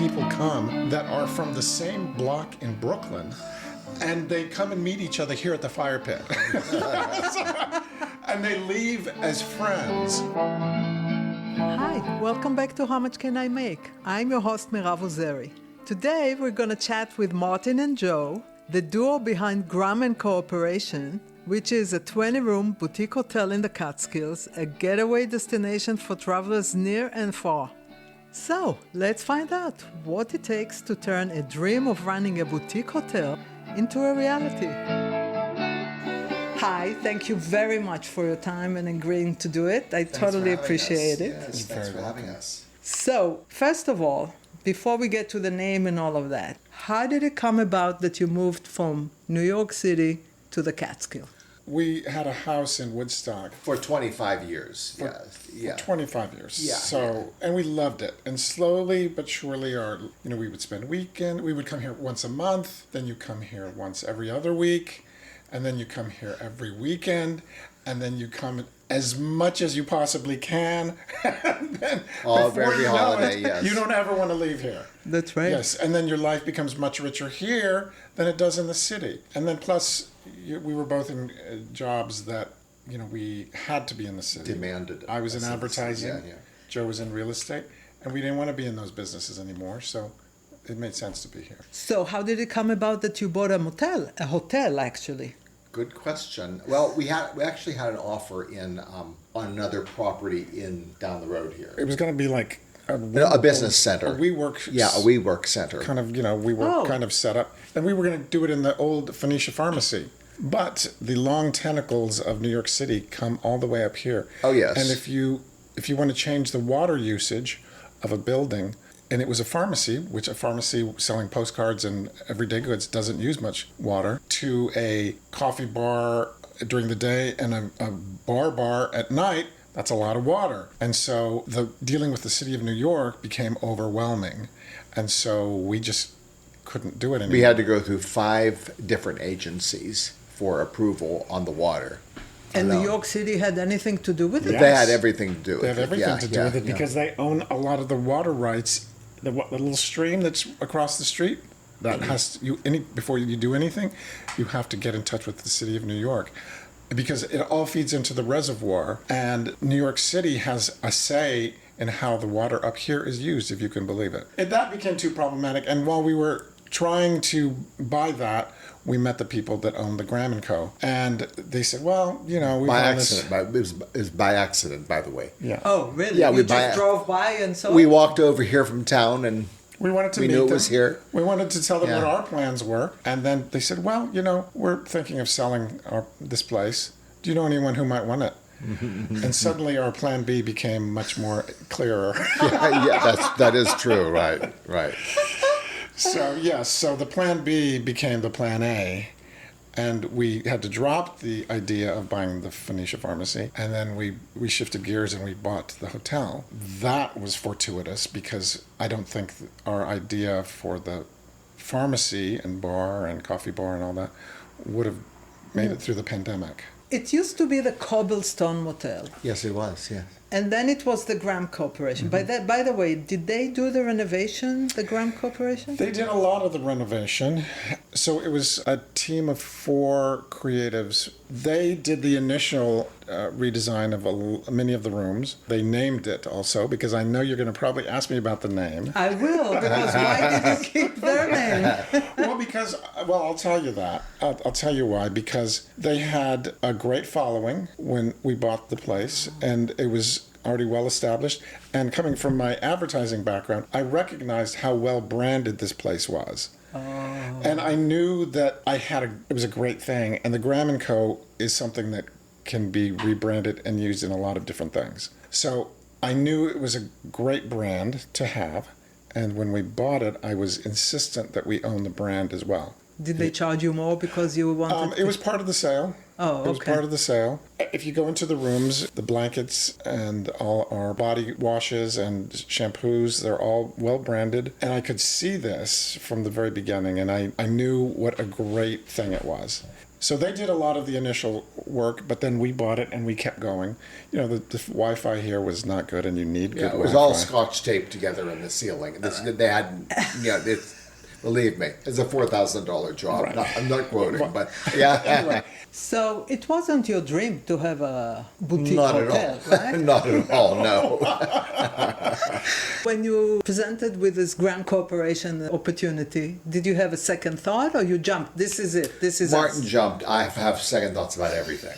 people come that are from the same block in Brooklyn, and they come and meet each other here at the fire pit. And they leave as friends. Hi, welcome back to How Much Can I Make? I'm your host, Mirav Ozeri. Today, we're going to chat with Martin and Joe, the duo behind Graham & Cooperation, which is a 20-room boutique hotel in the Catskills, a getaway destination for travelers near and far. So, let's find out what it takes to turn a dream of running a boutique hotel into a reality. Hi, thank you very much for your time and agreeing to do it. I totally appreciate it. Yes, thanks for having us. So, first of all, before we get to the name and all of that, how did it come about that you moved from New York City to the Catskill? We had a house in Woodstock For 25 years. for 25 years. Yeah, So, and we loved it. And slowly but surely, we would spend we would come here once a month, then you come here once every other week, and then you come here every weekend, and then you come as much as you possibly can. And then Every holiday, yes. You don't ever want to leave here. That's right. Yes, and then your life becomes much richer here than it does in the city. And then plus, we were both in jobs that, we had to be in the city. Demanded. I was in advertising. Yeah. Joe was in real estate. And we didn't want to be in those businesses anymore, so it made sense to be here. So how did it come about that you bought a hotel actually? Good question. Well, we actually had an offer on another property down the road here. It was going to be like A business center. A WeWork. Yeah, a WeWork center. Kind of, WeWork kind of set up. And we were going to do it in the old Phoenicia pharmacy. But the long tentacles of New York City come all the way up here. Oh, yes. And if you want to change the water usage of a building, and it was a pharmacy selling postcards and everyday goods doesn't use much water, to a coffee bar during the day and a bar at night, that's a lot of water. And so dealing with the city of New York became overwhelming. And so we just couldn't do it anymore. We had to go through 5 different agencies for approval on the water. And New York City had anything to do with it? They had everything to do with it. They have everything to do with it because they own a lot of the water rights. The little stream that's across the street, that has before you do anything, you have to get in touch with the city of New York, because it all feeds into the reservoir, and New York City has a say in how the water up here is used, if you can believe it. And that became too problematic, and while we were trying to buy that, we met the people that owned the Graham & Co. And they said, well, we by accident. It was by accident, by the way. Yeah. Oh, really? Yeah, you just drove by and saw We it? walked over here from town and we wanted to meet knew them. it was here. We wanted to tell them what our plans were. And then they said, well, we're thinking of selling this place. Do you know anyone who might want it? And suddenly our plan B became much more clearer. that is true, right. So the plan B became the plan A, and we had to drop the idea of buying the Phoenicia pharmacy, and then we shifted gears and we bought the hotel. That was fortuitous because I don't think our idea for the pharmacy and bar and coffee bar and all that would have made it through the pandemic. It used to be the Cobblestone Motel. Yes, it was, yeah. And then it was the Graham Corporation. Mm-hmm. By the way, did they do the renovation, the Graham Corporation? They did a lot of the renovation. So it was a team of 4 creatives. They did the initial redesign of many of the rooms. They named it also, because I know you're going to probably ask me about the name. I will, because why did you keep their name? I'll tell you that. I'll tell you why. Because they had a great following when we bought the place, and it was already well established. And coming from my advertising background, I recognized how well branded this place was. Oh. And I knew that it was a great thing. And the Graham & Co. is something that can be rebranded and used in a lot of different things. So I knew it was a great brand to have. And when we bought it, I was insistent that we own the brand as well. Did they charge you more because you wanted It was part of the sale. Oh, okay. It was part of the sale. If you go into the rooms, the blankets and all our body washes and shampoos, they're all well branded. And I could see this from the very beginning, and I knew what a great thing it was. So they did a lot of the initial work, but then we bought it and we kept going. The Wi-Fi here was not good, and you need good Yeah, it was Wi-Fi. all Scotch taped together in the ceiling. They had, believe me, it's a $4,000 job. Right. I'm not quoting, but yeah. So it wasn't your dream to have a boutique Not hotel, at all. right? Not at all, no. When you presented with this grand corporation opportunity, did you have a second thought or you jumped? This is it. This is Martin us. jumped. I have second thoughts about everything.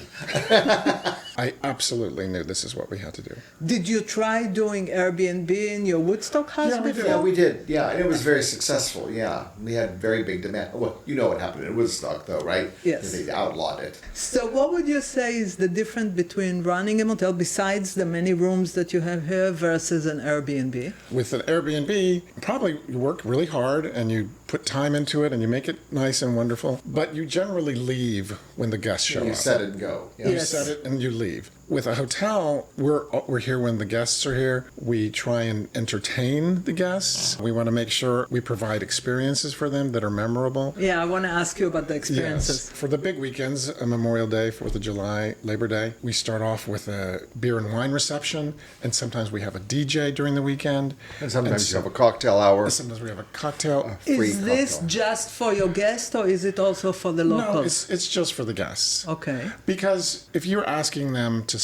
I absolutely knew this is what we had to do. Did you try doing Airbnb in your Woodstock house Yeah, we did. before? Yeah, we did. Yeah, and it was very successful. Yeah, we had very big demand. Well, you know what happened in Woodstock, though, right? Yes. They outlawed it. So what would you say is the difference between running a motel, besides the many rooms that you have here, versus an Airbnb? With an Airbnb, probably you work really hard and you put time into it and you make it nice and wonderful, but you generally leave when the guests show You up. set it and go. Yeah. You Yes. set it and you leave. With a hotel, we're here when the guests are here. We try and entertain the guests. We want to make sure we provide experiences for them that are memorable. Yeah, I want to ask you about the experiences. Yes. For the big weekends, Memorial Day, 4th of July, Labor Day, we start off with a beer and wine reception, and sometimes we have a DJ during the weekend. And sometimes so- you have a cocktail hour. Sometimes we have a cocktail. Free Is this cocktail. just for your guests or is it also for the No, locals? it's just for the guests. Okay. Because if you're asking them to,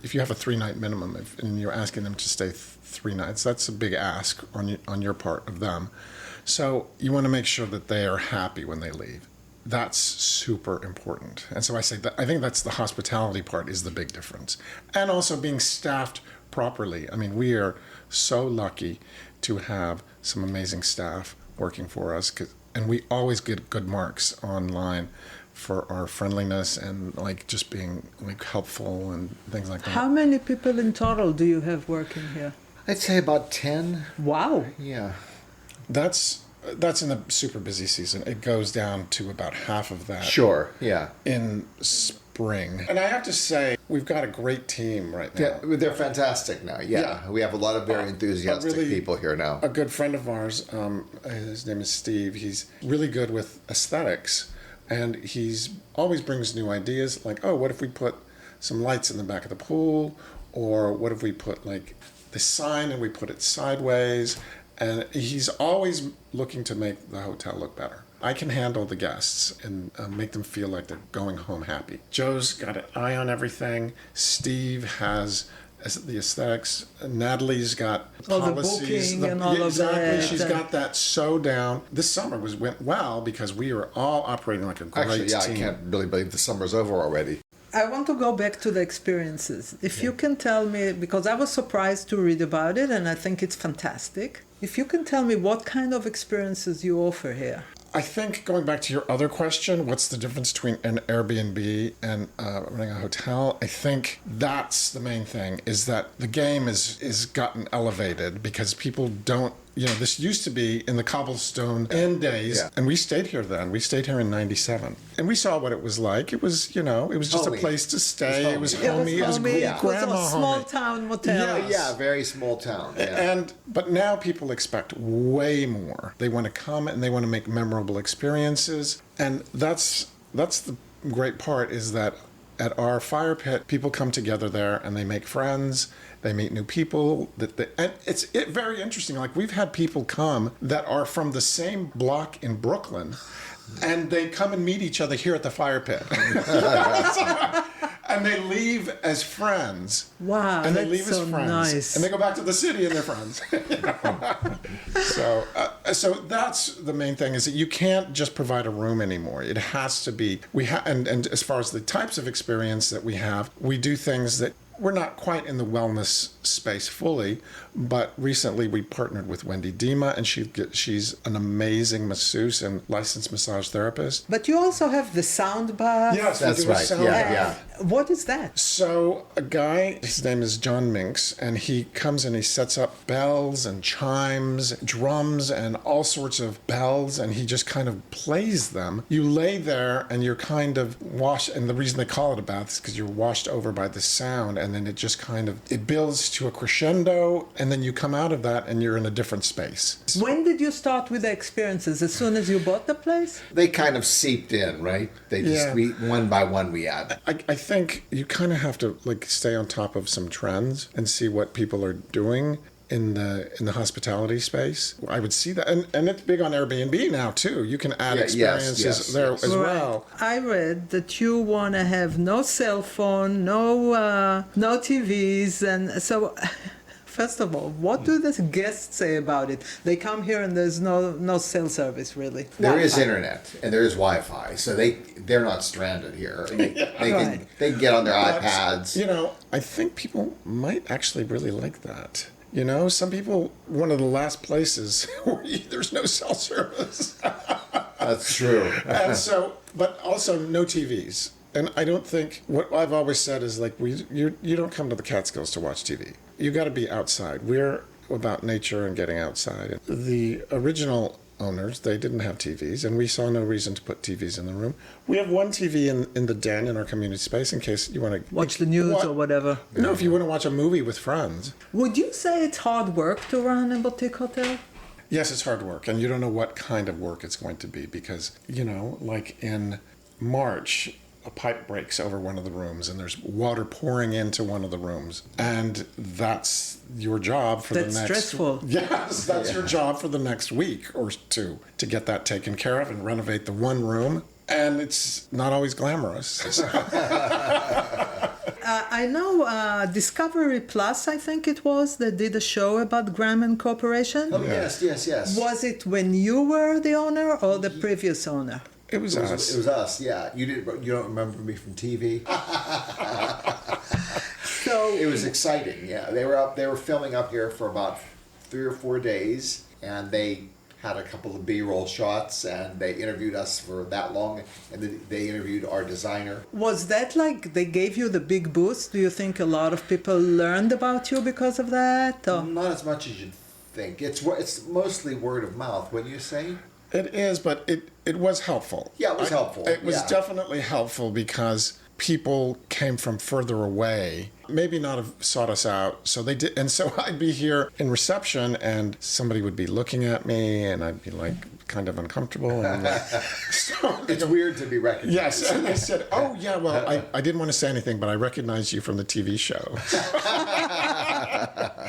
if you have a 3-night minimum, and you're asking them to stay 3 nights, that's a big ask on your part of them. So you want to make sure that they are happy when they leave. That's super important. And so I say that I think that's the hospitality part is the big difference. And also being staffed properly. I mean, we are so lucky to have some amazing staff working for us, and we always get good marks online for our friendliness and like just being like helpful and things like that. How many people in total do you have working here? I'd say about 10. Wow. Yeah. That's in the super busy season. It goes down to about half of that Sure. Yeah. in spring. And I have to say, we've got a great team right now. Yeah, they're fantastic now. Yeah. Yeah. We have a lot of very enthusiastic really- people here now. A good friend of ours, his name is Steve. He's really good with aesthetics, and he's always brings new ideas. Like, oh, what if we put some lights in the back of the pool, or what if we put like the sign and we put it sideways? And he's always looking to make the hotel look better. I can handle the guests and make them feel like they're going home happy. Joe's got an eye on everything. Steve has the aesthetics. Natalie's got All the policies. booking and all of exactly. that. She's got that so down. This summer went well because we were all operating like a great Actually, yeah, team. I can't really believe the summer's over already. I want to go back to the experiences. If you can tell me, because I was surprised to read about it and I think it's fantastic. If you can tell me what kind of experiences you offer here. I think going back to your other question, what's the difference between an Airbnb and running a hotel? I think that's the main thing, is that the game is gotten elevated because people don't, this used to be in the cobblestone inn days, Yeah. and we stayed here then. We stayed here in 97. And we saw what it was like. It was, it was just Homey. a place to stay. It was homey. It was homey, yeah. grandma it was a small homey. town motel. Yeah. Yeah, very small town. Yeah. But now people expect way more. They want to come and they want to make memorable experiences, and that's the great part is that at our fire pit, people come together there and they make friends. They meet new people. And it's very interesting. Like we've had people come that are from the same block in Brooklyn, and they come and meet each other here at the fire pit. And they leave as friends. Wow, And they that's leave so as friends. nice. And they go back to the city and they're friends. So that's the main thing, is that you can't just provide a room anymore. It has to be, and as far as the types of experience that we have, we do things that we're not quite in the wellness space fully, but recently we partnered with Wendy Dima, and she's an amazing masseuse and licensed massage therapist. But you also have the sound bath. Yes, we That's do a right. sound Yeah, bath. yeah. What is that? So a guy, his name is John Minks, and he comes and he sets up bells and chimes, drums, and all sorts of bells, and he just kind of plays them. You lay there and you're kind of washed, and the reason they call it a bath is because you're washed over by the sound, and then it just kind of, it builds to a crescendo, and then you come out of that and you're in a different space. When did you start with the experiences? As soon as you bought the place? They kind of seeped in, right? They just, Yeah. one by one we add. I think you kind of have to like stay on top of some trends and see what people are doing in the hospitality space. I would see that, and it's big on Airbnb now too. You can add experiences there as well. I read that you want to have no cell phone, no TVs, and so. First of all, what do the guests say about it? They come here and there's no cell service really. There is internet and there is Wi-Fi, so they're not stranded here. They can get on their iPads. You know, I think people might actually really like that. You know, some people, one of the last places where there's no cell service. That's true. And so, but also no TVs. And I don't think, what I've always said is like, you don't come to the Catskills to watch TV. You got to be outside. We're about nature and getting outside. The original owners, they didn't have TVs, and we saw no reason to put TVs in the room. We have one TV in the den in our community space in case you want to watch the news or whatever. No, if you want to watch a movie with friends. Would you say it's hard work to run a boutique hotel? Yes, it's hard work, and you don't know what kind of work it's going to be because, you know, like in March, a pipe breaks over one of the rooms and there's water pouring into one of the rooms, and that's your job for the next. That's stressful. Yes, that's your job for the next week or two to get that taken care of and renovate the one room, and it's not always glamorous. I know Discovery Plus, I think it was, that did a show about Graham Corporation. Oh, yes. Was it when you were the owner or the previous owner? It was us. It was us, yeah. You don't remember me from TV? So it was exciting, yeah. They were filming up here for about 3 or 4 days, and they had a couple of B-roll shots, and they interviewed us for that long, and then they interviewed our designer. Was that like they gave you the big boost? Do you think a lot of people learned about you because of that? Or? Not as much as you'd think. It's mostly word of mouth, wouldn't you say? It is, but it was helpful. Yeah, it was helpful. It was definitely helpful because people came from further away, maybe not have sought us out. So they did, and so I'd be here in reception, and somebody would be looking at me, and I'd be like kind of uncomfortable. And like, so it's weird to be recognized. Yes, and they said, "Oh yeah, well, I didn't want to say anything, but I recognize you from the TV show."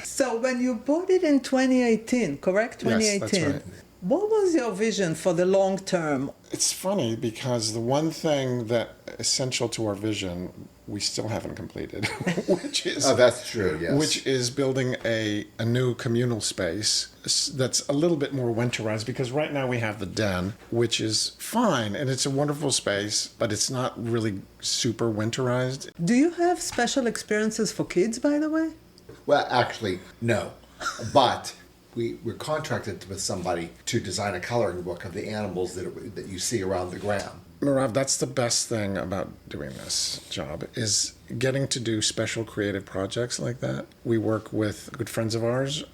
So when you bought it in 2018, correct? 2018. Yes, that's right. What was your vision for the long term? It's funny because the one thing that essential to our vision we still haven't completed, which is that's true, yes. Which is building a new communal space that's a little bit more winterized, because right now we have the den, which is fine and it's a wonderful space, but it's not really super winterized. Do you have special experiences for kids, by the way? Well, actually, no, but. We're contracted with somebody to design a coloring book of the animals that you see around the Graham. Mirav, that's the best thing about doing this job, is getting to do special creative projects like that. We work with good friends of ours,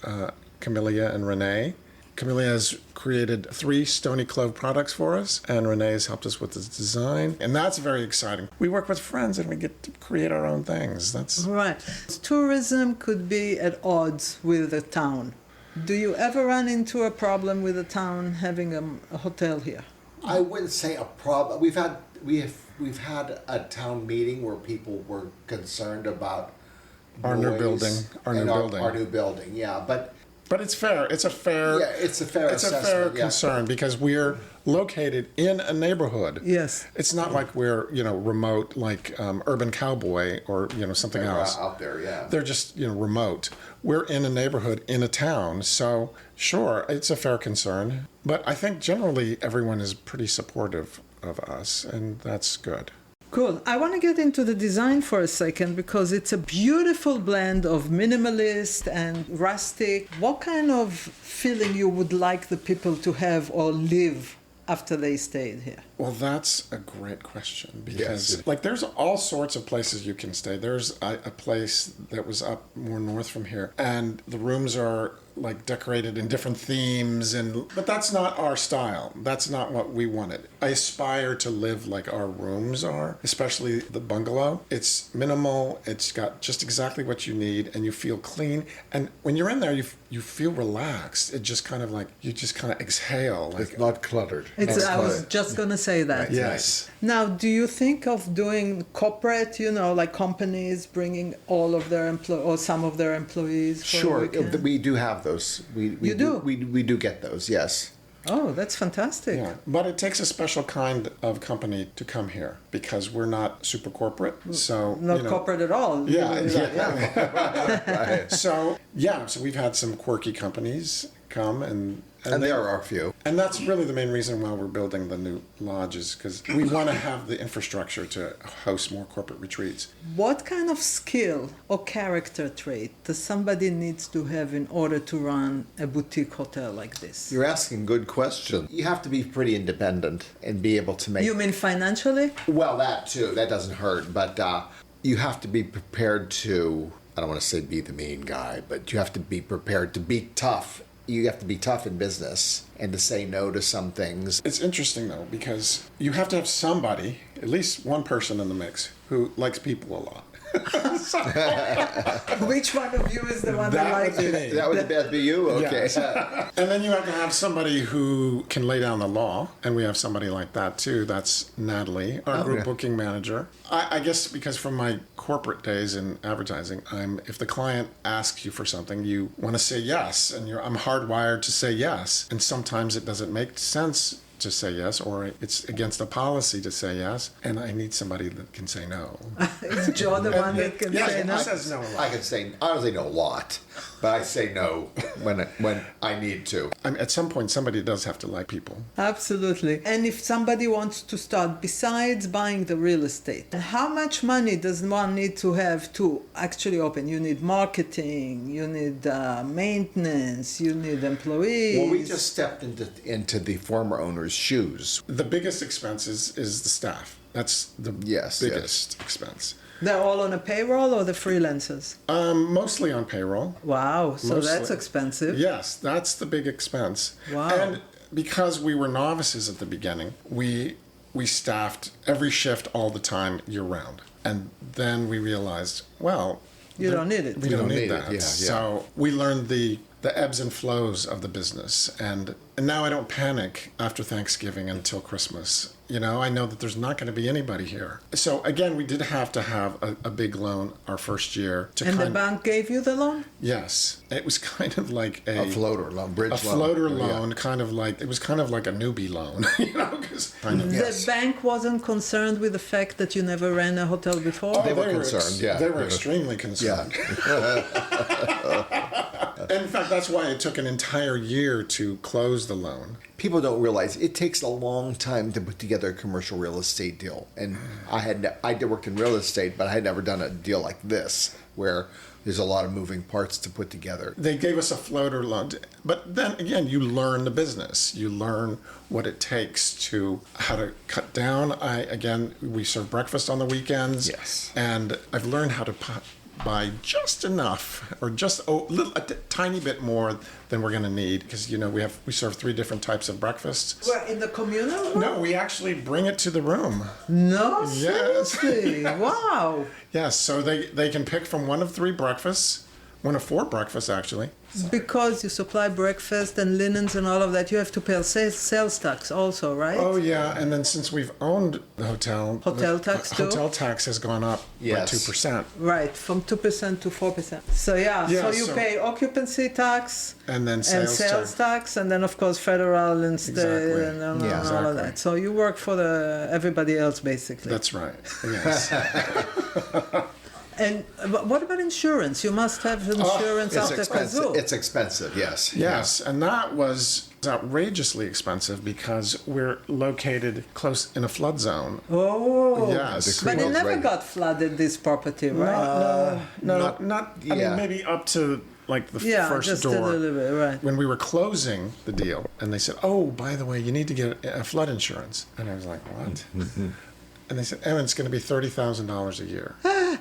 Camellia and Renee. Camellia has created 3 Stony Clove products for us, and Renee has helped us with the design, and that's very exciting. We work with friends and we get to create our own things. That's right. Tourism could be at odds with the town. Do you ever run into a problem with the town having a hotel here? I wouldn't say a problem. We've had a town meeting where people were concerned about our new building. Our new building, yeah. But it's fair. It's a fair. Yeah, it's a fair concern because we're located in a neighborhood. Yes. It's not like we're remote like Urban Cowboy or something else out there. Yeah. They're just remote. We're in a neighborhood in a town, so sure, it's a fair concern. But I think generally everyone is pretty supportive of us, and that's good. Cool. I want to get into the design for a second because it's a beautiful blend of minimalist and rustic. What kind of feeling you would like the people to have or live after they stayed here? Well, that's a great question because there's all sorts of places you can stay. There's a place that was up more north from here, and the rooms are like decorated in different themes, but that's not our style. That's not what we wanted. I aspire to live like our rooms are, especially the bungalow. It's minimal. It's got just exactly what you need, and you feel clean. And when you're in there, you feel relaxed. It just kind of like you just kind of exhale. Like, It's not cluttered. I was just going to say that. Right. yes. Now, do you think of doing corporate, like companies bringing all of their or some of their employees for a Sure, weekend? we do have those. We You do? We do get those. Yes. Oh, that's fantastic. Yeah, but it takes a special kind of company to come here because we're not super corporate. So Not corporate at all. Yeah, Yeah. Right. So we've had some quirky companies come and There are a few. and that's really the main reason why we're building the new lodges, because we want to have the infrastructure to host more corporate retreats. What kind of skill or character trait does somebody needs to have in order to run a boutique hotel like this? You're asking good questions. You have to be pretty independent and be able to make. You mean financially? Well, that too. That doesn't hurt, but you have to be prepared to. I don't want to say be the mean guy, but you have to be prepared to be tough. You have to be tough in business and to say no to some things. It's interesting though, because you have to have somebody, at least one person in the mix, who likes people a lot. Which one of you is the one that likes would be it? me. That would be you? Okay. Yes. And then you have to have somebody who can lay down the law, and we have somebody like that too. That's Natalie, our group booking manager. I guess because from my corporate days in advertising, if the client asks you for something, you want to say yes, and I'm hardwired to say yes. And sometimes it doesn't make sense to say yes, or it's against the policy to say yes, and I need somebody that can say no. Is Joe the one that can Yes, say he no? says no a lot. I don't say no a lot, but I say no when I need to. At some point, somebody does have to like people. Absolutely. And if somebody wants to start, besides buying the real estate, how much money does one need to have to actually open? You need marketing, you need maintenance, you need employees. Well, we just stepped into the former owner's shoes. The biggest expense is the staff. That's the biggest expense. They're all on a payroll or the freelancers? Mostly on payroll. Wow, so Mostly. that's expensive. Yes, that's the big expense. Wow. And because we were novices at the beginning, we staffed every shift all the time year round. And then we realized, well, You don't need it. we don't need need that. it, yeah. So we learned the ebbs and flows of the business. And now I don't panic after Thanksgiving until Christmas. I know that there's not going to be anybody here. So again, we did have to have a big loan our first year. And the bank gave you the loan? Yes. It was kind of like A floater loan, bridge a loan. floater Yeah. loan, it was kind of like a newbie loan, 'cause The bank wasn't concerned with the fact that you never ran a hotel before? They were concerned, yeah. They were extremely concerned. In fact, that's why it took an entire year to close the loan. People don't realize it takes a long time to put together a commercial real estate deal. And I did work in real estate, but I had never done a deal like this, where there's a lot of moving parts to put together. They gave us a floater loan, but then again, you learn the business. You learn what it takes to how to cut down. We serve breakfast on the weekends. Yes. And I've learned how to buy just enough, or just a tiny bit more than we're going to need, because we serve 3 different types of breakfasts. Where, in the communal room? No, we actually bring it to the room. No, Yes. seriously? Wow. Yes, so they can pick from one of 3 breakfasts, one of 4 breakfasts actually. Because you supply breakfast and linens and all of that, you have to pay sales tax also, right? Oh yeah, and then since we've owned the hotel, Hotel the tax too? Hotel tax has gone up by Yes. 2%. Right, from 2% to 4%. So Yeah, so you so- pay occupancy tax And then and sales sales tax, and then of course federal and state Exactly. and all Yeah, of exactly. that. So you work for everybody else basically. That's right. Yes. And what about insurance? You must have insurance It's after expensive. kazoo. It's expensive, yes. Yes, and that was outrageously expensive because we're located close in a flood zone. Oh, Yes. but it Well, never right. got flooded, this property, right? Not. I mean, maybe up to like the first just door. a little bit, right. When we were closing the deal, and they said, "Oh, by the way, you need to get a flood insurance," and I was like, "What?" And they said, "Oh, it's going to be $30,000 a year."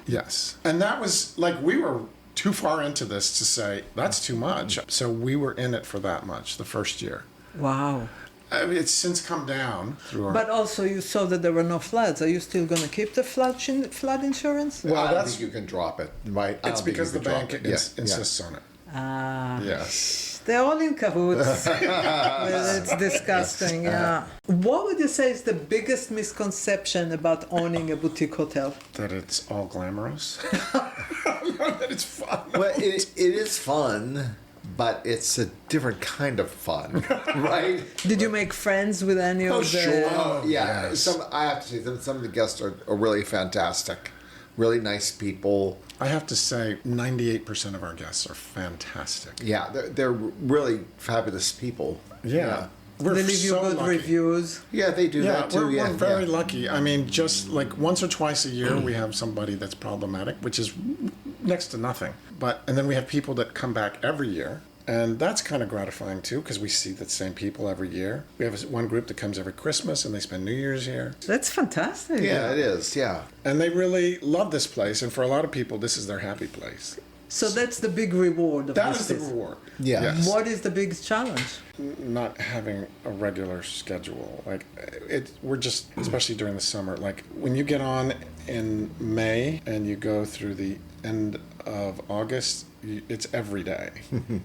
Yes, and that was like we were too far into this to say that's too much. So we were in it for that much the first year. Wow. I mean, it's since come down through our... But also you saw that there were no floods. Are you still going to keep the flood insurance? Well, I don't that's... think you can drop it. Right? I It's don't think because you the can drop bank it. insists on it. Ah. Yes. They're all in cahoots. Well, it's disgusting, yeah. What would you say is the biggest misconception about owning a boutique hotel? That it's all glamorous. That it's fun. Well, it is fun, but it's a different kind of fun, right? Did you make friends with any Oh, of the... sure. Yeah. yes. I have to say, some of the guests are really fantastic. Really nice people. I have to say, 98% of our guests are fantastic. Yeah, they're really fabulous people. Yeah. We're They leave you so good lucky. reviews. Yeah, they do Yeah, that too. we're very lucky. I mean, just like once or twice a year, we have somebody that's problematic, which is next to nothing. And then we have people that come back every year. And that's kind of gratifying too, because we see the same people every year. We have one group that comes every Christmas and they spend New Year's here. That's fantastic. Yeah, it is. Yeah. And they really love this place. And for a lot of people, this is their happy place. So that's the big reward of That this is the business. reward. Yeah. Yes. What is the biggest challenge? Not having a regular schedule. Like we're just, especially during the summer, like when you get on in May and you go through the end of August, it's every day.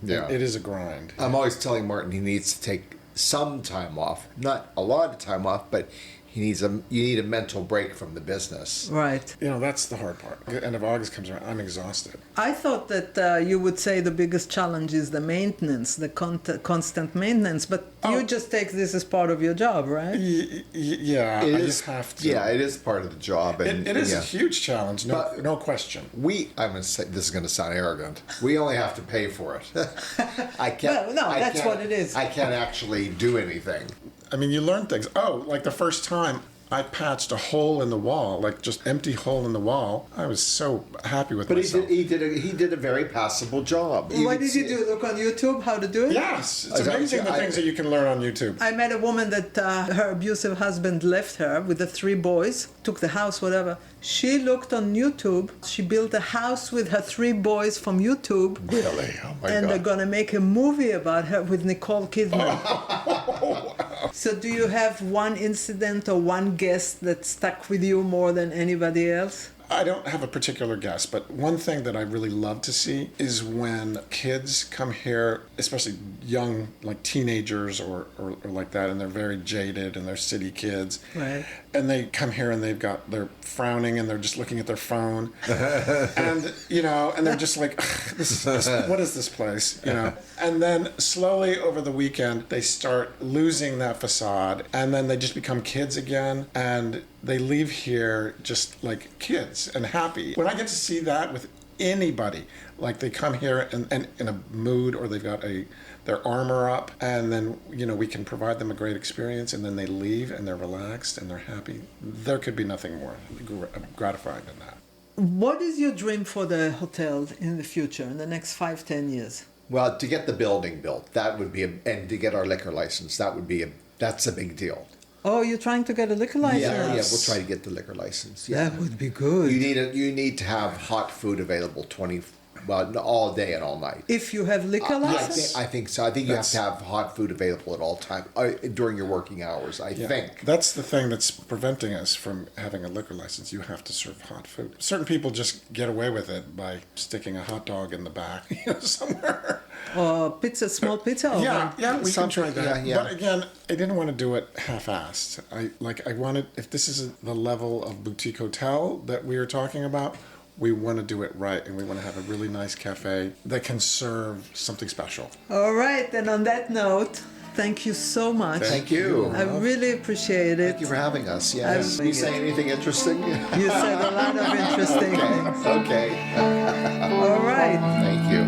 Yeah. It is a grind. I'm always telling Martin he needs to take some time off. Not a lot of time off, but you need a mental break from the business. Right. You know, that's the hard part. The end of August comes around, I'm exhausted. I thought that you would say the biggest challenge is the maintenance, the constant maintenance, but you just take this as part of your job, right? Yeah, I just have to. Yeah, it is part of the job. And It is yeah. a huge challenge, But- no question. I'm going to say, this is going to sound arrogant. We only have to pay for it. I can't. Well, no, I that's can't- what it is. I can't actually do anything. I mean, you learn things. Oh, like the first time I patched a hole in the wall, like just empty hole in the wall. I was so happy with But myself. he did a very passable job. What did you do? Look on YouTube how to do it? Yes, it's amazing the things that you can learn on YouTube. I met a woman that her abusive husband left her with the 3 boys, took the house, whatever. She looked on YouTube. She built a house with her 3 boys from YouTube. Really? Oh my And God. they're going to make a movie about her with Nicole Kidman. So do you have one incident or one guest that stuck with you more than anybody else? I don't have a particular guess, but one thing that I really love to see is when kids come here, especially young, like teenagers or like that, and they're very jaded and they're city kids. Right. And they come here and they're frowning and they're just looking at their phone. And, and they're just like, what is this place? And then slowly over the weekend, they start losing that facade and then they just become kids again. And they leave here just like kids and happy. When I get to see that with anybody, like they come here and in a mood or they've got their armor up and then, we can provide them a great experience and then they leave and they're relaxed and they're happy. There could be nothing more gratifying than that. What is your dream for the hotel in the future, in the next 5-10 years? Well, to get the building built, that would be, and to get our liquor license, that's a big deal. Oh, you're trying to get a liquor license? Yeah, we'll try to get the liquor license. Yeah. That would be good. You need to have hot food available all day and all night. If you have liquor license? I think so. I think you have to have hot food available at all times during your working hours. I think that's the thing that's preventing us from having a liquor license. You have to serve hot food. Certain people just get away with it by sticking a hot dog in the back, somewhere. Or small pizza oven. Yeah, we can try that. Yeah. But again, I didn't want to do it half-assed. I wanted, if this is the level of boutique hotel that we are talking about, we want to do it right, and we want to have a really nice cafe that can serve something special. All right, and on that note, thank you so much. Thank you. I really appreciate it. Thank you for having us. Yes. You say anything interesting? You said a lot of interesting things. Okay. All right. Thank you.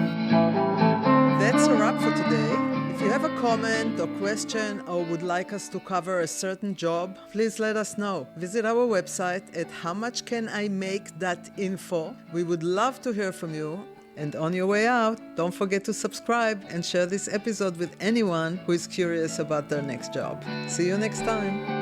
That's a wrap for today. If you have a comment or question or would like us to cover a certain job, please let us know. Visit our website at howmuchcanimake.info. We would love to hear from you. And on your way out, don't forget to subscribe and share this episode with anyone who is curious about their next job. See you next time.